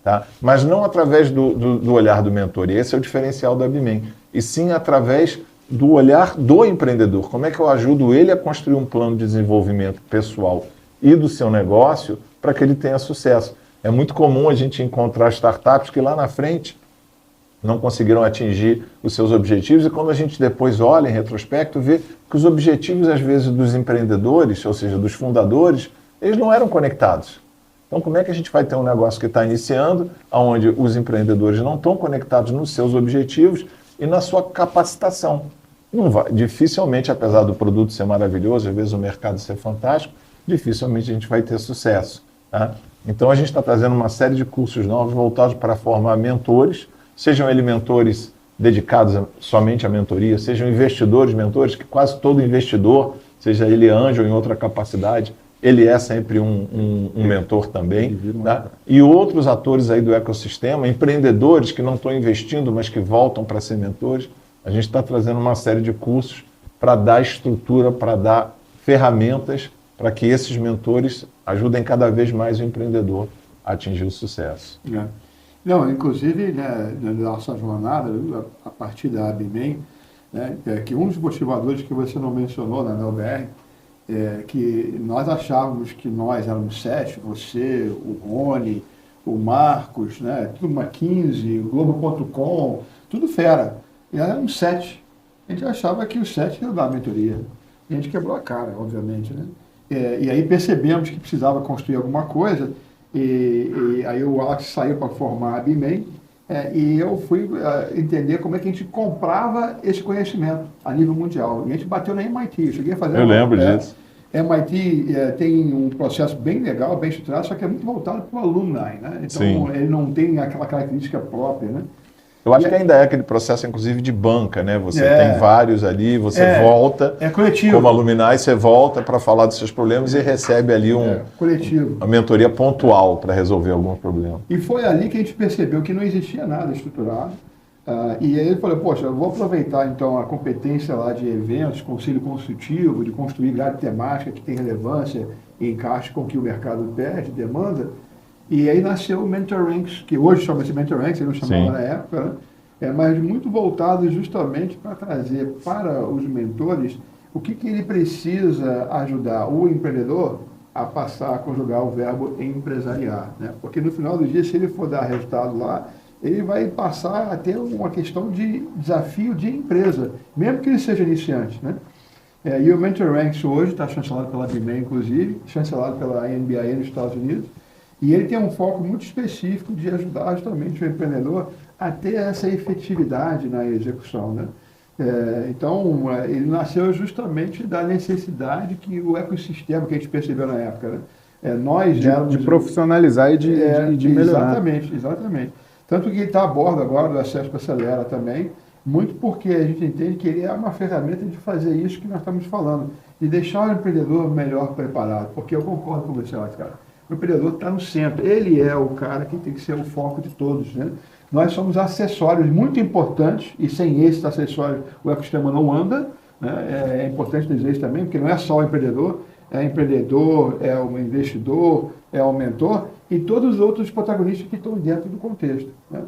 Tá? Mas não através do olhar do mentor, e esse é o diferencial da Abimen, e sim através do olhar do empreendedor. Como é que eu ajudo ele a construir um plano de desenvolvimento pessoal e do seu negócio para que ele tenha sucesso? É muito comum a gente encontrar startups que lá na frente não conseguiram atingir os seus objetivos, e quando a gente depois olha em retrospecto, vê que os objetivos, às vezes, dos empreendedores, ou seja, dos fundadores, eles não eram conectados. Então, como é que a gente vai ter um negócio que está iniciando, onde os empreendedores não estão conectados nos seus objetivos e na sua capacitação? Não vai, dificilmente, apesar do produto ser maravilhoso, às vezes o mercado ser fantástico, dificilmente a gente vai ter sucesso. Tá? Então, a gente está trazendo uma série de cursos novos voltados para formar mentores, sejam eles mentores dedicados somente à mentoria, sejam investidores, mentores, que quase todo investidor, seja ele anjo ou em outra capacidade, ele é sempre um mentor também. Tá? E outros atores aí do ecossistema, empreendedores que não estão investindo, mas que voltam para ser mentores, a gente está trazendo uma série de cursos para dar estrutura, para dar ferramentas para que esses mentores ajudem cada vez mais o empreendedor a atingir o sucesso. É. Não, inclusive, né, na nossa jornada, a partir da Abimen, né, que um dos motivadores que você não mencionou na NeoBR, que nós achávamos que nós éramos 7, você, o Rony, o Marcos, né, tudo McKinsey, o Globo.com, tudo fera. E éramos 7. A gente achava que os 7 iam dar a mentoria. E a gente quebrou a cara, obviamente. Né? E aí percebemos que precisava construir alguma coisa, e aí o Alex saiu para formar a Abimen, e eu fui entender como é que a gente comprava esse conhecimento a nível mundial. E a gente bateu na MIT, eu cheguei a fazer... Eu lembro disso. MIT tem um processo bem legal, bem estruturado, só que é muito voltado para o alumni, né? Então Sim. Ele não tem aquela característica própria, né? Eu acho que ainda é aquele processo, inclusive, de banca, né? Você tem vários ali, você volta, coletivo. Como alumni, você volta para falar dos seus problemas e recebe ali coletivo. Uma mentoria pontual para resolver algum problema. E foi ali que a gente percebeu que não existia nada estruturado. E aí ele falou, poxa, eu vou aproveitar então a competência lá de eventos, conselho consultivo, de construir grade temática que tem relevância e encaixe com o que o mercado pede, demanda. E aí nasceu o Mentor Ranks, que hoje chama-se Mentor Ranks, ele não chamava na época, né? Mas muito voltado justamente para trazer para os mentores o que ele precisa ajudar o empreendedor a passar a conjugar o verbo empresariar. Né? Porque no final do dia, se ele for dar resultado lá, ele vai passar a ter uma questão de desafio de empresa, mesmo que ele seja iniciante. Né? E o Mentor Ranks hoje está chancelado pela Abimen, inclusive, chancelado pela NBA nos Estados Unidos, e ele tem um foco muito específico de ajudar justamente o empreendedor a ter essa efetividade na execução. Né? Então, ele nasceu justamente da necessidade que o ecossistema que a gente percebeu na época, né? Nós éramos... De profissionalizar e de melhorar. Exatamente. Tanto que ele está a bordo agora do Acesso Acelera também, muito porque a gente entende que ele é uma ferramenta de fazer isso que nós estamos falando, de deixar o empreendedor melhor preparado, porque eu concordo com você, cara. O empreendedor está no centro, ele é o cara que tem que ser o foco de todos. Né? Nós somos acessórios muito importantes, e sem esses acessórios o ecossistema não anda. Né? É importante dizer isso também, porque não é só o empreendedor, é o investidor, é o mentor, e todos os outros protagonistas que estão dentro do contexto. Né?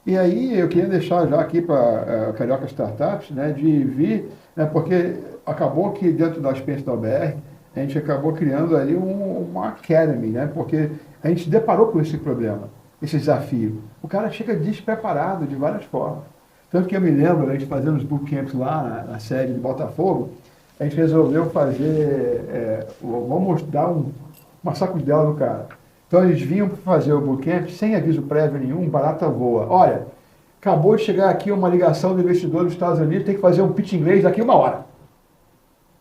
E aí eu queria deixar já aqui para a Carioca Startups, né, de vir, né, porque acabou que dentro da experiência da OBR, a gente acabou criando ali uma academy, né? Porque a gente se deparou com esse problema, esse desafio. O cara chega despreparado de várias formas. Tanto que eu me lembro, a gente fazendo os bootcamps lá na sede de Botafogo, a gente resolveu fazer, vamos dar uma sacudela no cara. Então eles vinham para fazer o bootcamp sem aviso prévio nenhum, barata voa. Olha, acabou de chegar aqui uma ligação do investidor dos Estados Unidos, tem que fazer um pitch inglês daqui a 1 hora.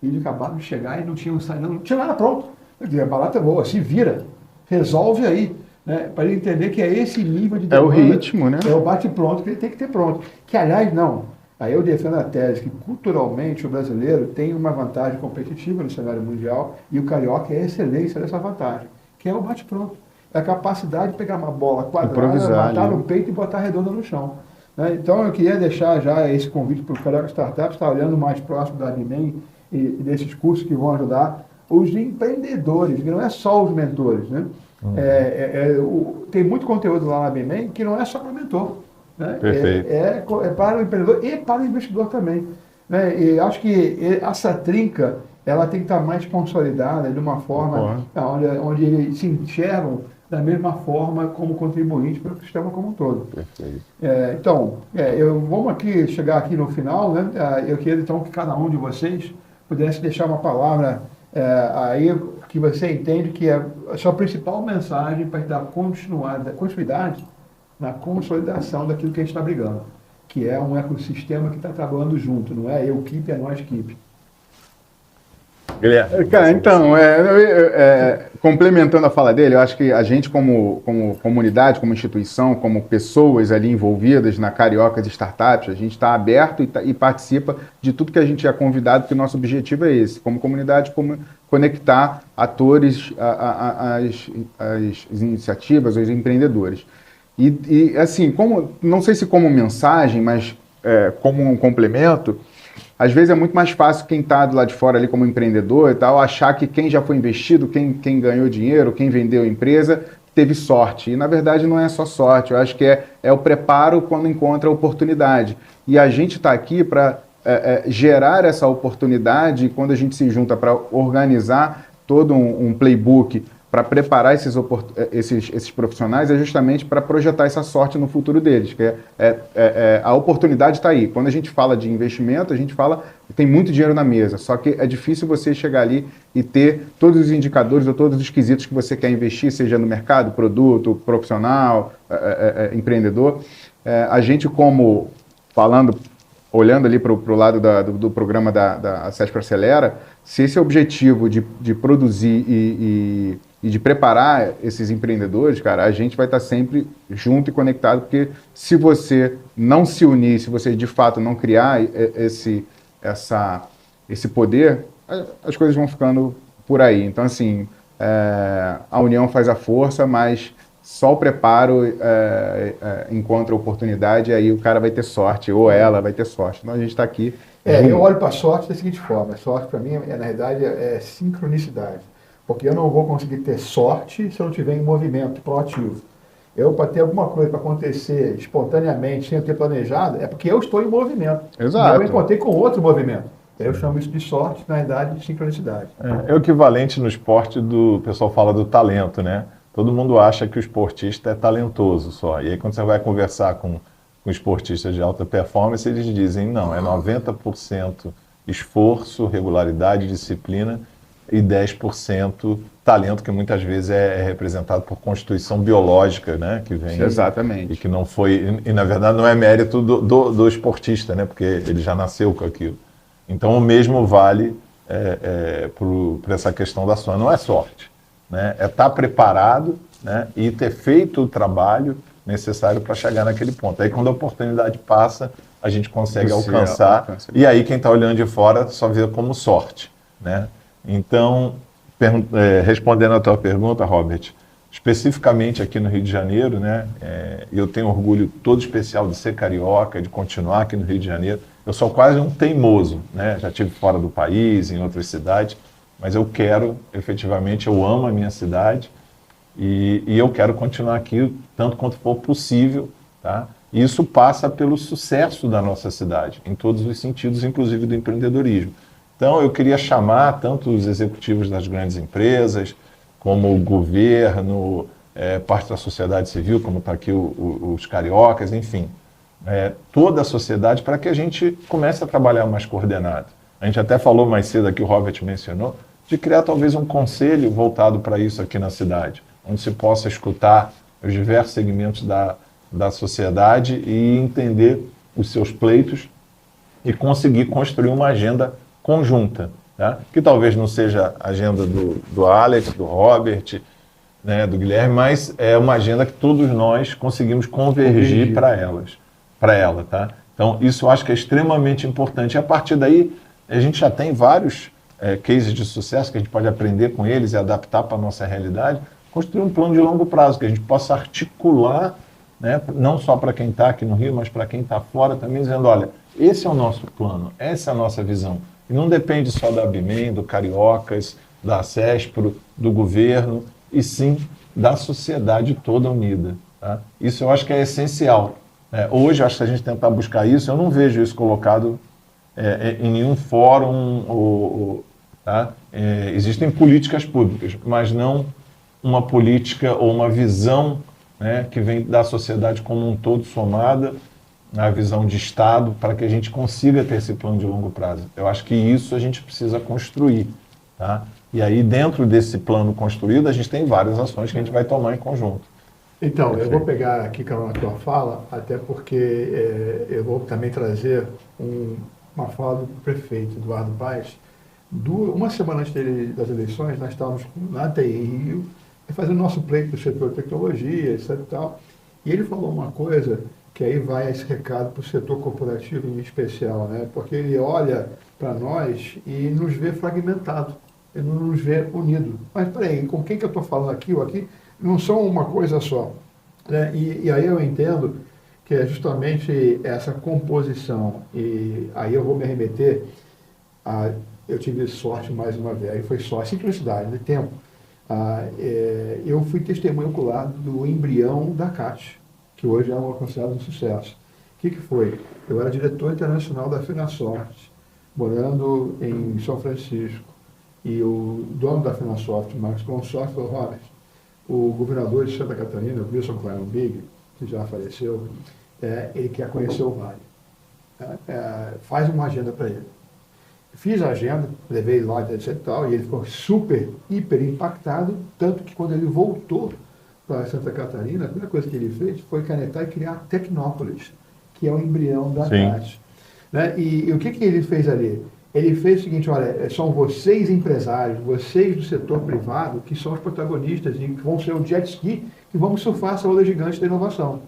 E eles acabaram de chegar e não tinha nada pronto. Eu disse, a barata é boa, se vira, resolve aí. Né? Para ele entender que é esse nível de demanda. É o ritmo, né? É o bate-pronto que ele tem que ter pronto. Que, aliás, não. Aí eu defendo a tese que, culturalmente, o brasileiro tem uma vantagem competitiva no cenário mundial e o carioca é a excelência dessa vantagem, que é o bate-pronto. É a capacidade de pegar uma bola quadrada, matar no peito e botar redonda no chão. Né? Então, eu queria deixar já esse convite para o Carioca Startups, estar olhando mais próximo da Abimen e desses cursos que vão ajudar os empreendedores, que não é só os mentores, né? Tem muito conteúdo lá na BMEI que não é só para mentor, né? Perfeito. É para o empreendedor e para o investidor também, né? E acho que essa trinca ela tem que estar mais consolidada de uma forma onde eles se enxergam da mesma forma como contribuinte para o sistema como um todo. Perfeito. Vamos aqui chegar aqui no final, né? Eu queria então que cada um de vocês pudesse deixar uma palavra aí que você entende que é a sua principal mensagem para dar continuidade na consolidação daquilo que a gente está brigando, que é um ecossistema que está trabalhando junto, não é eu equipe, é nós equipe. Guilherme. Cara, então, complementando a fala dele, eu acho que a gente como comunidade, como instituição, como pessoas ali envolvidas na Carioca de Startups, a gente está aberto e participa de tudo que a gente é convidado, porque o nosso objetivo é esse, como comunidade, como conectar atores às iniciativas, aos empreendedores. E assim, não sei se como mensagem, mas como um complemento, às vezes é muito mais fácil quem está do lado de fora ali como empreendedor e tal, achar que quem já foi investido, quem ganhou dinheiro, quem vendeu a empresa, teve sorte. E na verdade não é só sorte, eu acho que é o preparo quando encontra a oportunidade. E a gente está aqui para gerar essa oportunidade, e quando a gente se junta para organizar todo um playbook para preparar esses profissionais, é justamente para projetar essa sorte no futuro deles, que a oportunidade está aí. Quando a gente fala de investimento, a gente fala que tem muito dinheiro na mesa, só que é difícil você chegar ali e ter todos os indicadores ou todos os quesitos que você quer investir, seja no mercado, produto, profissional, empreendedor. A gente olhando ali para o lado do programa da SESP Acelera, se esse objetivo de produzir e de preparar esses empreendedores, cara, a gente vai estar sempre junto e conectado, porque se você não se unir, se você de fato não criar esse poder, as coisas vão ficando por aí. Então, assim, a união faz a força, mas só o preparo encontra oportunidade, e aí o cara vai ter sorte, ou ela vai ter sorte. Então, a gente está aqui. Eu olho para a sorte da seguinte forma: a sorte para mim, na realidade, é sincronicidade. Porque eu não vou conseguir ter sorte se eu não estiver em movimento proativo. Para ter alguma coisa para acontecer espontaneamente, sem eu ter planejado, é porque eu estou em movimento. Exato. E eu encontrei com outro movimento. Eu chamo isso de sorte, na verdade, de sincronicidade. É o equivalente no esporte o pessoal fala do talento, né? Todo mundo acha que o esportista é talentoso só. E aí quando você vai conversar com esportistas de alta performance, eles dizem, não, é 90% esforço, regularidade, disciplina, e 10% talento, que muitas vezes é representado por constituição biológica, né? Que vem. Exatamente. E que não foi. E na verdade não é mérito do esportista, né? Porque ele já nasceu com aquilo. Então o mesmo vale por essa questão da sorte. Não é sorte, né? É estar preparado, né? E ter feito o trabalho necessário para chegar naquele ponto. Aí quando a oportunidade passa, a gente consegue alcançar. E aí quem está olhando de fora só vê como sorte, né? Então, respondendo a tua pergunta, Robert, especificamente aqui no Rio de Janeiro, né, eu tenho orgulho todo especial de ser carioca, de continuar aqui no Rio de Janeiro. Eu sou quase um teimoso, né? Já estive fora do país, em outras cidades, mas eu quero, efetivamente, eu amo a minha cidade e eu quero continuar aqui tanto quanto for possível, tá? E isso passa pelo sucesso da nossa cidade, em todos os sentidos, inclusive do empreendedorismo. Então, eu queria chamar tanto os executivos das grandes empresas, como o governo, parte da sociedade civil, como está aqui os cariocas, enfim, toda a sociedade, para que a gente comece a trabalhar mais coordenado. A gente até falou mais cedo aqui, o Robert mencionou, de criar talvez um conselho voltado para isso aqui na cidade, onde se possa escutar os diversos segmentos da sociedade e entender os seus pleitos e conseguir construir uma agenda conjunta, tá? Que talvez não seja a agenda do Alex, do Robert, né, do Guilherme, mas é uma agenda que todos nós conseguimos convergir para ela, tá? Então, isso eu acho que é extremamente importante. E a partir daí, a gente já tem vários cases de sucesso que a gente pode aprender com eles e adaptar para a nossa realidade, construir um plano de longo prazo, que a gente possa articular, né, não só para quem está aqui no Rio, mas para quem está fora também, dizendo, olha, esse é o nosso plano, essa é a nossa visão. E não depende só da BMEI, do Cariocas, da CESPRO, do governo, e sim da sociedade toda unida. Tá? Isso eu acho que é essencial. Hoje, eu acho que se a gente tentar buscar isso, eu não vejo isso colocado em nenhum fórum. Tá? Existem políticas públicas, mas não uma política ou uma visão, né, que vem da sociedade como um todo somada, a visão de Estado, para que a gente consiga ter esse plano de longo prazo. Eu acho que isso a gente precisa construir. Tá? E aí, dentro desse plano construído, a gente tem várias ações que a gente vai tomar em conjunto. Então, Perfeito. eu vou pegar aqui com a tua fala, até porque eu vou também trazer uma fala do prefeito Eduardo Paes. Uma semana antes das eleições, nós estávamos na TI Rio, fazendo nosso pleito do setor de tecnologia, etc. e tal. E ele falou uma coisa que aí vai esse recado para o setor corporativo em especial, né? Porque ele olha para nós e nos vê fragmentado, ele não nos vê unido. Mas peraí, com quem que eu estou falando aqui ou aqui? Não são uma coisa só. Né? E aí eu entendo que é justamente essa composição, e aí eu vou me remeter a... Eu tive sorte mais uma vez, aí foi só simplicidade, de tempo. Eu fui testemunho ocular do embrião da CAT, que hoje é considerado um sucesso. O que foi? Eu era diretor internacional da Finasoft, morando em São Francisco, e o dono da Finasoft, Marcos Consorte, falou: Robert, o governador de Santa Catarina, Wilson Klein Big, que já faleceu, ele quer conhecer o Vale. Faz uma agenda para ele. Fiz a agenda, levei lá, etc e tal, e ele ficou super, hiper impactado, tanto que quando ele voltou para Santa Catarina, a primeira coisa que ele fez foi canetar e criar a Tecnópolis, que é o embrião da CAT. Né? E o que ele fez ali? Ele fez o seguinte: olha, são vocês empresários, vocês do setor privado, que são os protagonistas e que vão ser o jet ski que vamos surfar essa onda gigante da inovação.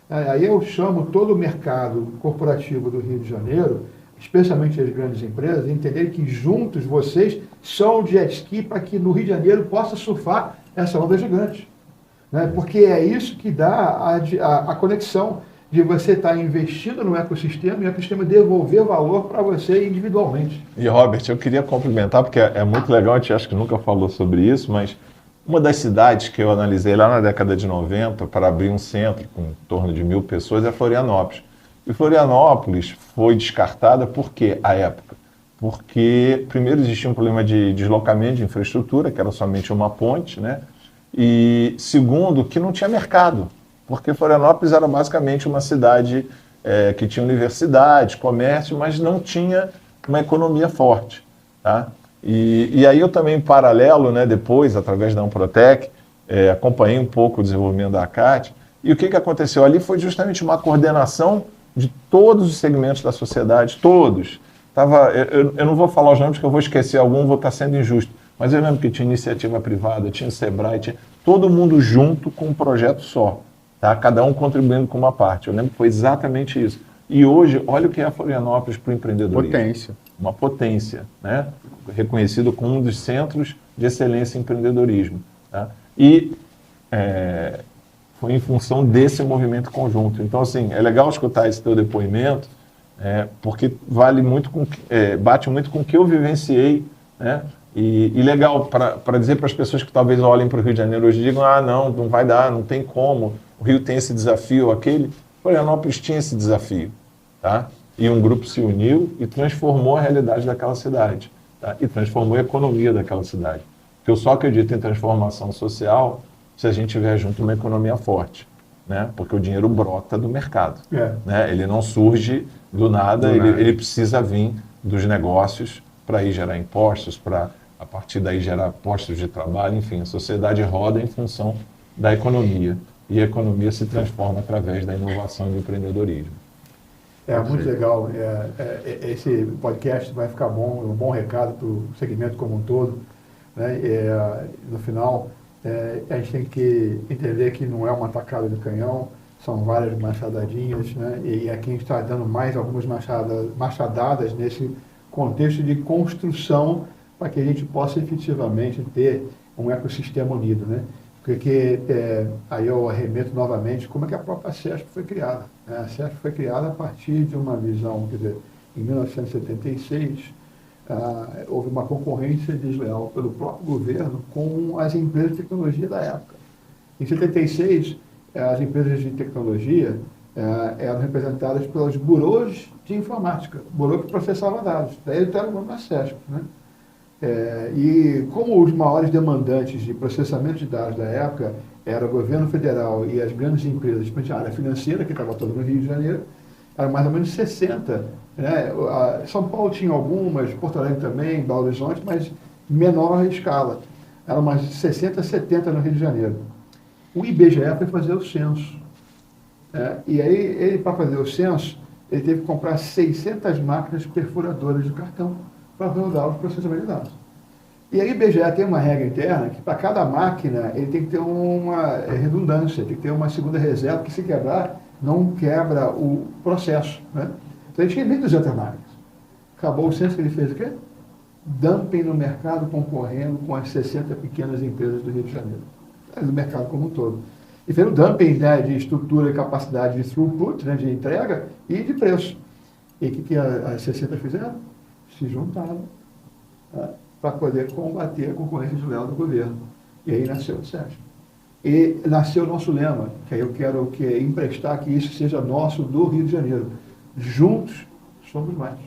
Aí eu chamo todo o mercado corporativo do Rio de Janeiro, especialmente as grandes empresas, entenderem que juntos vocês são o jet ski para que no Rio de Janeiro possa surfar essa onda gigante. Né? Porque é isso que dá a conexão de você estar investindo no ecossistema e o ecossistema devolver valor para você individualmente. E, Robert, eu queria complementar, porque é muito legal, a gente acho que nunca falou sobre isso, mas uma das cidades que eu analisei lá na década de 90 para abrir um centro com em torno de 1.000 pessoas é Florianópolis. E Florianópolis foi descartada por quê, à época? Porque, primeiro, existia um problema de deslocamento de infraestrutura, que era somente uma ponte, né? E, segundo, que não tinha mercado, porque Florianópolis era basicamente uma cidade que tinha universidade, comércio, mas não tinha uma economia forte. Tá? E aí eu também, em paralelo, né, depois, através da Amprotec, acompanhei um pouco o desenvolvimento da ACAT, e o que aconteceu ali foi justamente uma coordenação de todos os segmentos da sociedade, todos. Eu não vou falar os nomes, porque eu vou esquecer algum, vou estar sendo injusto, mas eu lembro que tinha iniciativa privada, tinha o Sebrae, tinha todo mundo junto com um projeto só, tá? Cada um contribuindo com uma parte. Eu lembro que foi exatamente isso. E hoje, olha o que é a Florianópolis para o empreendedorismo. Potência. Uma potência, né? Reconhecido como um dos centros de excelência em empreendedorismo. Tá? E foi em função desse movimento conjunto. Então, assim, é legal escutar esse teu depoimento, porque bate muito com o que eu vivenciei, né? E legal para dizer para as pessoas que talvez olhem para o Rio de Janeiro hoje e digam: não vai dar, não tem como, o Rio tem esse desafio, aquele. Florianópolis tinha esse desafio, tá? E um grupo se uniu e transformou a realidade daquela cidade, tá? E transformou a economia daquela cidade. Porque eu só acredito em transformação social se a gente tiver junto uma economia forte, né? Porque o dinheiro brota do mercado, né? Ele não surge do nada, ele precisa vir dos negócios para aí gerar impostos, para a partir daí gerar postos de trabalho, enfim, a sociedade roda em função da economia. E a economia se transforma através da inovação e do empreendedorismo. Muito legal. Esse podcast vai ficar bom, um bom recado para o segmento como um todo. Né? No final, a gente tem que entender que não é uma tacada de canhão, são várias machadadinhas, né? E aqui a gente está dando mais algumas machadadas nesse contexto de construção para que a gente possa efetivamente ter um ecossistema unido, né? Porque aí eu arremeto novamente como é que a própria CESP foi criada. Né? A CESP foi criada a partir de uma visão, quer dizer, em 1976, houve uma concorrência desleal pelo próprio governo com as empresas de tecnologia da época. Em 76, as empresas de tecnologia eram representadas pelos burôs de informática, burô que processava dados. Daí ele era o nome da SESP, né? E como os maiores demandantes de processamento de dados da época era o governo federal e as grandes empresas, principalmente a área financeira, que estava toda no Rio de Janeiro, eram mais ou menos 60. Né? São Paulo tinha algumas, Porto Alegre também, Belo Horizonte, mas menor escala. Eram mais de 60, 70 no Rio de Janeiro. O IBGE foi fazer o censo. E aí, ele, para fazer o censo, ele teve que comprar 600 máquinas perfuradoras de cartão para rodar os processamentos de dados. E aí o IBGE tem uma regra interna que para cada máquina ele tem que ter uma redundância, tem que ter uma segunda reserva que se quebrar, não quebra o processo. Né? Então a gente tinha 1.200 máquinas. Acabou o censo que ele fez o quê? Dumping no mercado concorrendo com as 60 pequenas empresas do Rio de Janeiro. Do mercado como um todo. E fez o dumping, né, de estrutura e capacidade de throughput, né, de entrega e de preço. E o que as 60 fizeram? Se juntaram para poder combater a concorrência desleal do governo. E aí nasceu o SESP. E nasceu o nosso lema, que aí eu quero emprestar que isso seja nosso do Rio de Janeiro. Juntos somos mais.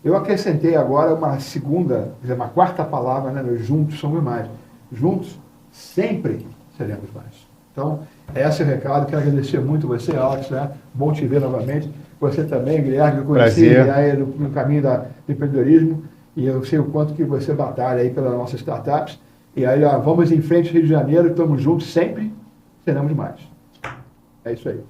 Eu acrescentei agora uma quarta palavra, né, juntos somos mais. Juntos sempre seremos mais. Então, esse é o recado. Quero agradecer muito você, Alex, né? Bom te ver novamente. Você também, Guilherme, eu conheci aí no caminho do empreendedorismo e eu sei o quanto que você batalha aí pelas nossas startups. E aí, vamos em frente, Rio de Janeiro, estamos juntos sempre, seremos mais. É isso aí.